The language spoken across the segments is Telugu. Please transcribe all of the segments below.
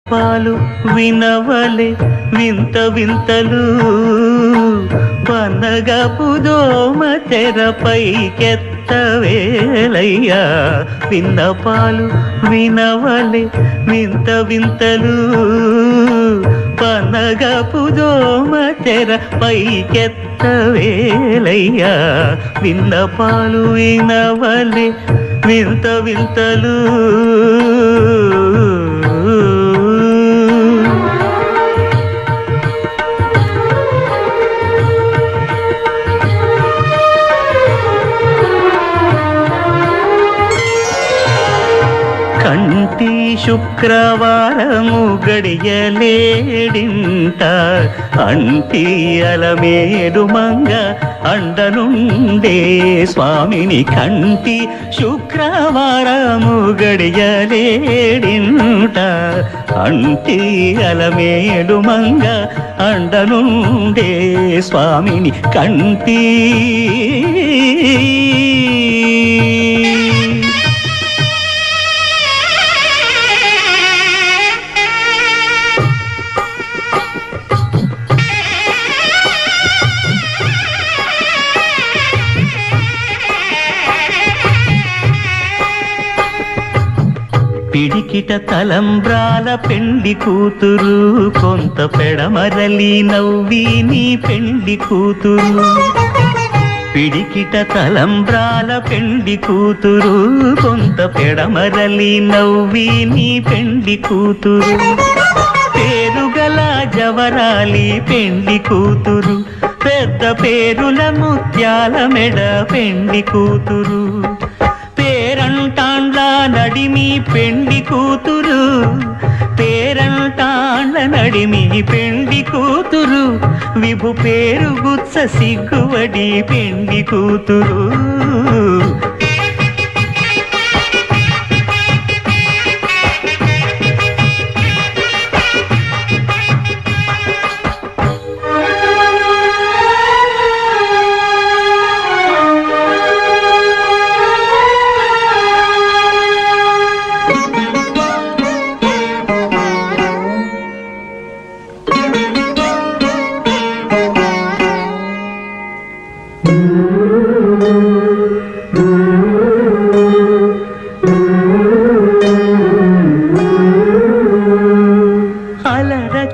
పాలు వినవలే వింత వింతలు పనగపు దోమ తెరపైకెత్తవేలయ్యా విన్నపాలు వినవలే వింత వింతలు పనగపు దోమ తెరపైకెత్తవేలయ్యా విన్నపాలు వినవలే వింత వింతలు కంటి శుక్రవారము గడియలేడింట అంటి అలమేడు మంగ అండనుండే స్వామిని కంటి శుక్రవారము గడియలేడింట అంటి అలమేడు మంగ అండనుండే స్వామిని కంటి పిడికిట తలంబ్రాల పెండి కూతురు కొంత పెడమరలి నవ్వి నీ పెండి కూతురు పిడికిట తలంబ్రాల పెండి కూతురు కొంత పెడమరలి నవ్వి నీ పెండి కూతురు పేరుగల జవరాలి పెండి కూతురు పెద్ద పేరుల ముత్యాల మెడ పెండి కూతురు పేరంటాండ్ల నడిమి పెండి కూతురు పేరంటాండ్ల నడిమి పెండి కూతురు విభు పేరు గుత్స సిగ్గువడి పెండి కూతురు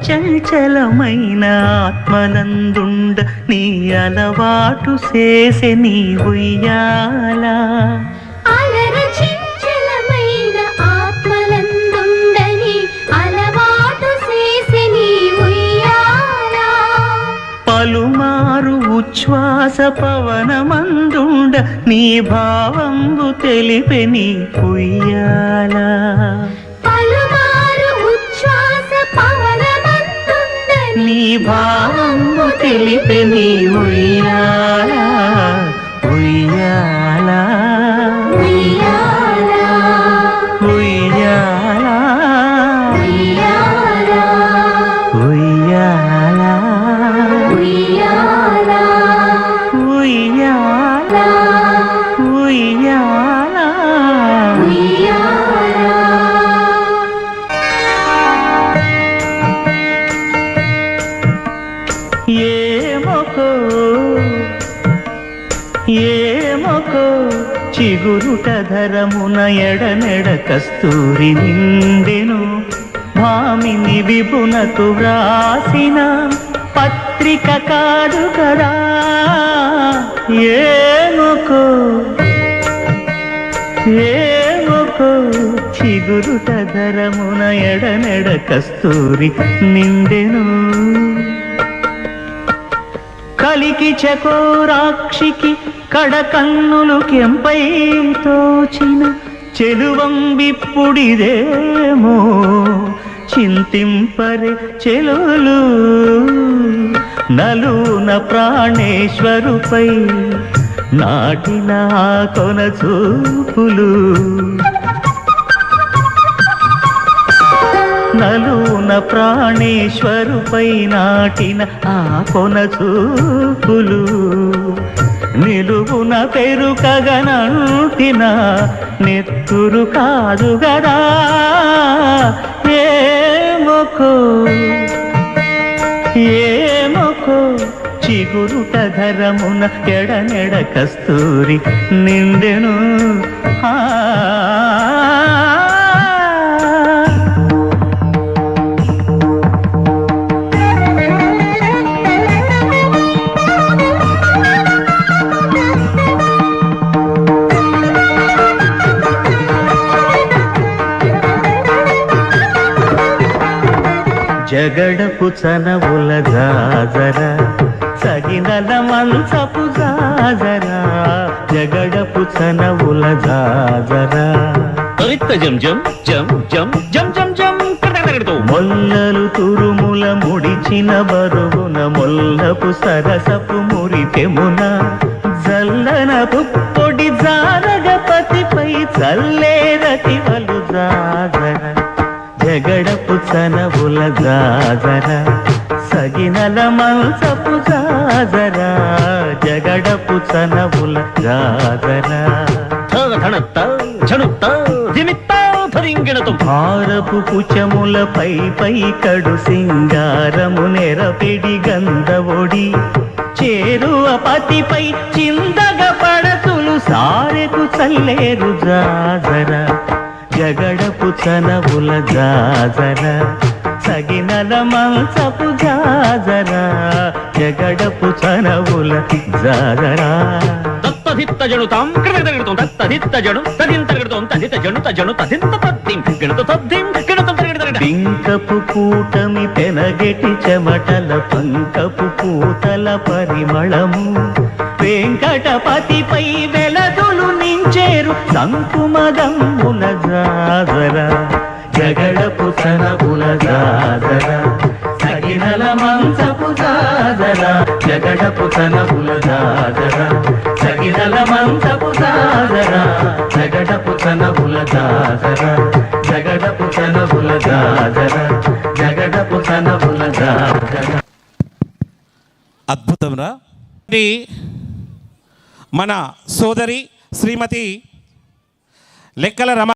చంచలమైన ఆత్మనందుండ నీ అలవాటు చేసే నీ ఉయ్యాల అలర చంచలమైన ఆత్మనందుండ నీ అలవాటు చేసే నీ ఉయ్యాల పలుమారు ఉచ్ఛ్వాస పవనమందుండ నీ భావంబు తెలిపే నీ ఉయ్యాల నీ భావంబు తెలిపే నీ ఉయ్యాల ఉయ్యాల ఉయ్యాల ఉయ్యాల ఉయ్యాల ఉయ్యాల ఉయ్యాల ఉయ్యాల ఉయ్యాల ఏమకో చిగురుట ధరమున ఎడనెడ కస్తూరి నిండెను భామిని విపునకు వ్రాసిన పత్రిక కాదు కదా ఏమకో చిగురుట ధరమున ఎడనెడ కస్తూరి నిండెను కలికి చకోరాక్షికి కడకన్నులు కెంపై తోచిన చెలువం విప్పుడిదేమో చింతింపరే చెలులు నలున ప్రాణేశ్వరుపై నాటిన కొన చూపులు నలున ప్రాణేశ్వరుపై నాటిన ఆ కొన చూపులు నిలువున పెరుకగనంటిన నెత్తురు కాదు గదా ఏమో సాగరమున ఎడనెడ కస్తూరి నిండెను ఆ జగడపు చనవుల జాజర సగినల మంచపు జాజర జగడపు చనవుల జాజర జం జం జం జం జం జం జం కడగడగడతో మొల్లలు తురుముల ముడిచిన బరువున మొల్లపు సరసపు మురితెమున జల్లన పుప్పొడి జారగపతిపై చల్లేరతివలు జాజర జగడపు చనవుల జాజర సగినల మంచపు జాజర జగడపు చనవుల జాజర ధనత్త ఝణుత్త ధిమిత్త ధరింగిణతో భారపు కుచములపై పై కడు సింగారము నెరపిడి గంధవొడి చేరువ పతిపై చిందగ పడతులు సారెకు చల్లేరు జాజర జగడపు చనవుల జాజర సగినల మంచపు జాజర జగడపు చనవుల జాజర తత్తధిత్త జణుతాం కడగడగడతో తత్తధిత్త జణు తదింతగడతో తదిత జణు తజణు తదింత తద్దిం గణత తద్దిం గణత తగడగడ పింకపు కూటమి పెనగెటి చెమటల పంకపు పూతల పరిమళము వెంకటపతిపై వెలదులు నించేరు సంకుమదమ్ముల జాజర జగడపు చనవుల జాజర సగినల మంచపు జాజర జగడపు చనవుల జాజర సగినల మంచపు జాజర జగడపు చనవుల జాజర జగడపు చనవుల జాజర జగడపు చనవుల జాజర. అద్భుతంరా. మన సోదరి శ్రీమతి లెక్కల రమ